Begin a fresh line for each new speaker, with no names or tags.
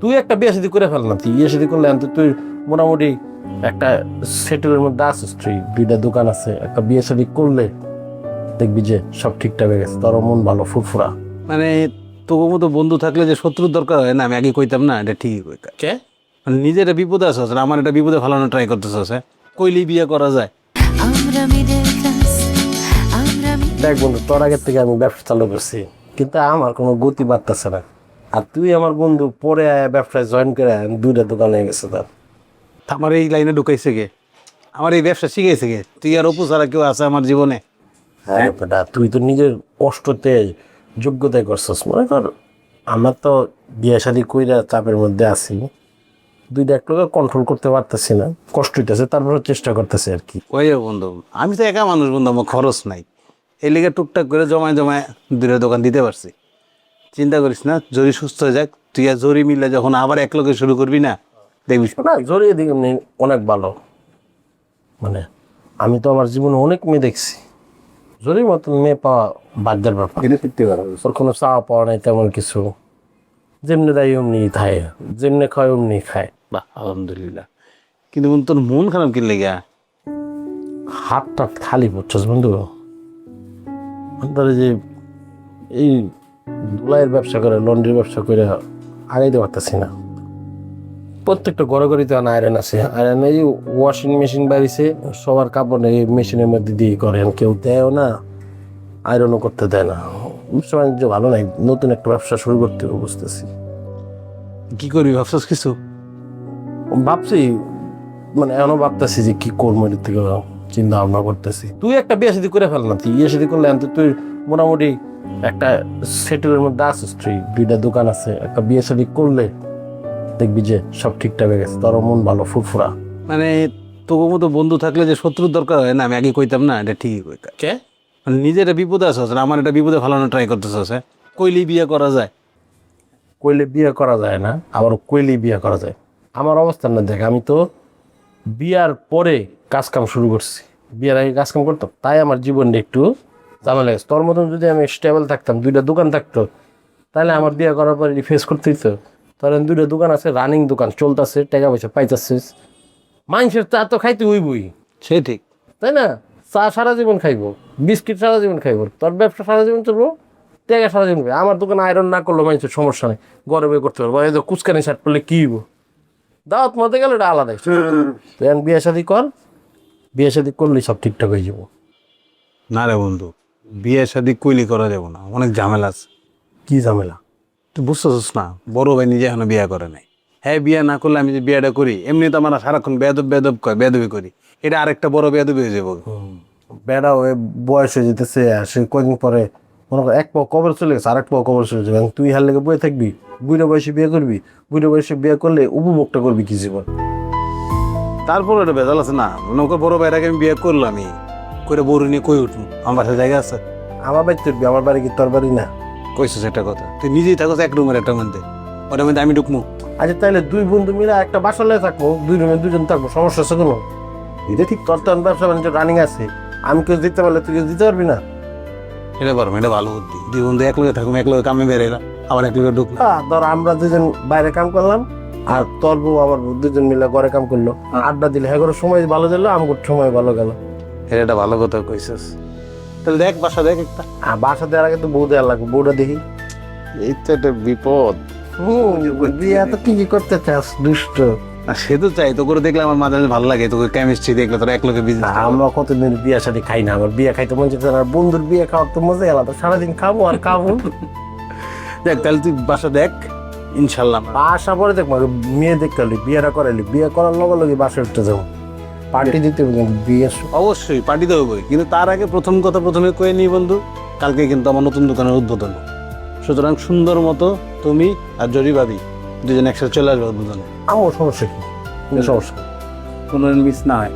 তুই একটা বিয়ে শাদী করে ফেল না, তুই বিয়ে শাদী করলে তুই মোটামুটি একটা সেটেলের মধ্যে আসিস, তুই দুইটা দোকান আছে, একটা বিয়ে শাদী করলে দেখবি যে সব ঠিকঠাক হয়ে গেছে, তোর মন ভালো ফুরফুরা।
মানে তোর মতো বন্ধু থাকলে যে শত্রুর দরকার হয় না, আমি আগে কইতাম না, এটা ঠিকই কইতাম।
কে
মানে নিজের বিপদে আসছ, আমার এটা বিপদে ফালানো ট্রাই করতেছ, কইলেই বিয়ে করা যায়।
দেখ বন্ধু, তোর আগের থেকে আমি ব্যবসা চালু করছি, কিন্তু আমার কোনো গতি বাড়তেছে না। আর তুই আমার বন্ধু, পরে ব্যবসায় জয়েন করে দুইটা দোকান হয়ে গেছে তার।
আমার এই লাইনে ঢুকাইছে গে, আমার এই ব্যবসা শিখাইছে গে। তুই আর অপু ছাড়া কেউ আছে আমার জীবনে?
হ্যাঁ বেটা, তুই তো নিজের কষ্টতে যোগ্যতায় করছিস। মনে কর আমার তো বিয়ে শাদী কইরা চাপের মধ্যে আছি, দুইটা একটু কন্ট্রোল করতে পারতেছি না, কষ্ট হইতেছে, তারপরে চেষ্টা করতেছি আর কি।
ওই বন্ধু, আমি তো একা মানুষ বন্ধু, আমার খরচ নাই, এই লিগে টুকটাক করে জমায় জমায় দুইটা দোকান দিতে পারছি। চিন্তা করিস না, জরি সুস্থ হয়ে যাক, তুই আর জরি মিলে যখন আবার এক লগে শুরু করবি না, দেখবি
না জড়িয়ে দিকে অনেক ভালো। মানে আমি তো আমার জীবনে অনেক মেয়ে দেখছি, জরির মতন মেয়ে পাওয়া বাধ্যার ব্যাপার। ওর কোনো চাওয়া পাওয়া নাই তেমন কিছু, যেমনি দেয় অমনি খায়, যেমনি খায় অমনি খায়।
বাহ আলহামদুলিল্লাহ। কিন্তু বন্ধু তোর মন খারাপ কি লেগে?
হাত টাত খালি পড়ছস বন্ধু। ধরে যে এই ধুলাইয়ের ব্যবসা করে, লন্ড্রির ব্যবসা করে আগাইতে পারতেছি না। প্রত্যেকটা ঘরে ঘরেতে আয়রন আছে, আয়রন এই ওয়াশিং মেশিন বাড়িছে, সবার কাপড় এই মেশিনের মধ্যে দিয়ে করেন, কেউ দেয়ও না, আয়রনও করতে দেয় না। ব্যবসা বাণিজ্য ভালো নাই, নতুন একটা ব্যবসা শুরু করতে হবে বুঝতেছি।
কি করবি ভাবছস কিছু?
ভাবছি, মানে এখনো ভাবতেছি যে কি করবো, এর থেকে চিন্তা ভাবনা করতেছি। তুই একটা বিয়ে শাদী করে ফেল না, তুই বিয়ে শাদী করলে তুই মোটামুটি একটা সেটেলের মধ্যে আসিস, তুই দুইটা দোকান আছে, একটা বিয়ে শাদী করলে দেখবি যে সব ঠিকঠাক হয়ে গেছে, তোর মন ভালো ফুরফুরা।
মানে তোর মতো বন্ধু থাকলে যে শত্রুর দরকার হয় না, আমি আগে কইতাম না, এটা ঠিকই কইতাম।
কে
মানে নিজের বিপদে আসছ, আমার এটা বিপদে ফালানো ট্রাই করতেছ, কইলেই বিয়ে করা যায়।
কইলে বিয়ে করা যায় না, আবার কইলেই বিয়ে করা যায়। আমার অবস্থান না দেখ, আমি তো বিয়ার পরে কাজ কাম শুরু করছি, বিয়ের আগে কাজ কাম করতাম, তাই আমার জীবনটা একটু ঝামেলা গেছে। তোর মতন যদি আমি স্টেবল থাকতাম, দুইটা দোকান থাকতো, তাহলে আমার বিয়ে করার পরে ফেস করতে হইতো। তোর দুইটা দোকান আছে, রানিং দোকান চলতেছে, টাকা পয়সা পাইতেছিস, মানুষের চা তো খাইতে হইবই,
সে ঠিক।
তাই না? চা সারা জীবন খাইবো, বিস্কিট সারা জীবন খাইবো, তোর ব্যবসা সারা জীবন চলবো, টাকা সারা জীবন খাইবো। আমার দোকানে আয়রন না করলেও মানুষের সমস্যা নেই, ঘরে বই করতে পারবো। এই যে কুচকানি শার্ট পরলে কি হইব, দাওয়াত মতে গেলে এটা আলাদা। তুই এখন বিয়ে শাদী কর, বিয়ে শাদী করলেই সব ঠিকঠাক হয়ে যাবো।
না রে বন্ধু, বিয়ে শাদী কইলি করা যাবো না, অনেক ঝামেলা আছে।
কি ঝামেলা?
তুই বুঝতেছিস না, বড় ভাই নিজে এখনো বিয়ে করে নাই। হ্যাঁ, বিয়ে না করলে আমি যে বিয়েটা করি, এমনি তো আমার সারাক্ষণ বেদব বেদব কয়, বেদবি করি, এটা আরেকটা বড় বেদবি হয়ে যাবো।
বেড়া হয়ে বয়স হয়ে যেতেছে, আর সে কদিন পরে মনে কর এক পাও কবর চলে গেছে, আরেক পাও কবর চলে যাবে। এখন তুই হার লেগে বয়ে থাকবি, বুড়ো বয়সে বিয়ে করবি, বুড়ো বয়সে বিয়ে করলে উপভোগটা করবি কি জীবন?
তারপর একটা বেজাল আছে না, মনে কর বড় ভাইয়ের আগে আমি বিয়ে করলামই, করে বড় নিয়ে কই উঠবো? আমার বাসায় জায়গা আছে?
আমার বাড়ি তুলবি, আমার বাড়ি কি তোর বাড়ি না?
কইছিস একটা কথা, তুই নিজেই থাকো এক রুমের একটা মধ্যে, ওটার মধ্যে আমি ঢুকবো?
আচ্ছা তাইলে দুই বন্ধু মিলে একটা বাসা লয়ে থাকবো, দুই রুমে দুজন থাকবো, সমস্যা আছে কোনো?
এটা ঠিক।
তোর তো ব্যবসা বাণিজ্য রানিং আছে, আমি কেউ দিতে পারলে তুই কেউ দিতে পারবি না।
এটা পারবো, এটা ভালো বুদ্ধি। দুই বন্ধু এক লগে থাকবো, এক লগে কামে বেরোলাম, আবার এক লগে ঢুকলাম।
ধর আমরা দুজন বাইরে কাম করলাম, আর তোর বউ আমার বউ দুজন মিলে ঘরে কাম করলো, আড্ডা দিলে হ্যাঁ করে সময় ভালো গেল, আমার সময় ভালো গেল।
এটা ভালো কথা কইছিস। তাহলে দেখ বাসা দেখ একটা।
আর বাসা দেওয়ার আগে তো বউ দেওয়া লাগবে, বউটা দেখি।
এই তো একটা বিপদ।
বিয়ে তো কি কি করতে চাস দুষ্ট?
না সে তো চাই, তো করে দেখলে আমার মাঝে মাঝে ভালো লাগে, তোকে কেমিস্ট্রি দেখলে তোর এক লোকে বিজনেস।
আমরা কতদিন বিয়ে সাথে খাই না, আমার বিয়ে খাইতে মন চাইছে না, আর বন্ধুর বিয়ে খাওয়ার তো মজাই আলাদা, সারাদিন খাবো আর খাবো।
দেখ তাহলে তুই বাসা দেখ, ইনশাল্লাহ।
বাসা পরে দেখবো, মেয়ে দেখতে হলে বিয়েটা করাইলি, বিয়ে করার লগে লগে বাসা উঠতে যাবো, পার্টি দিতে হবে কিন্তু বিয়ে।
অবশ্যই পার্টি দেবো, কিন্তু তার আগে প্রথম কথা প্রথমে কয়ে নিই বন্ধু, কালকে কিন্তু আমার নতুন দোকানের উদ্বোধন, সুতরাং সুন্দর মতো তুমি আর জরি ভাবি দুজন একসাথে চলে আসবে উদ্বোধনে।
আমার সমস্যা কি? কোনো সমস্যা
কোনো মিস না হয়।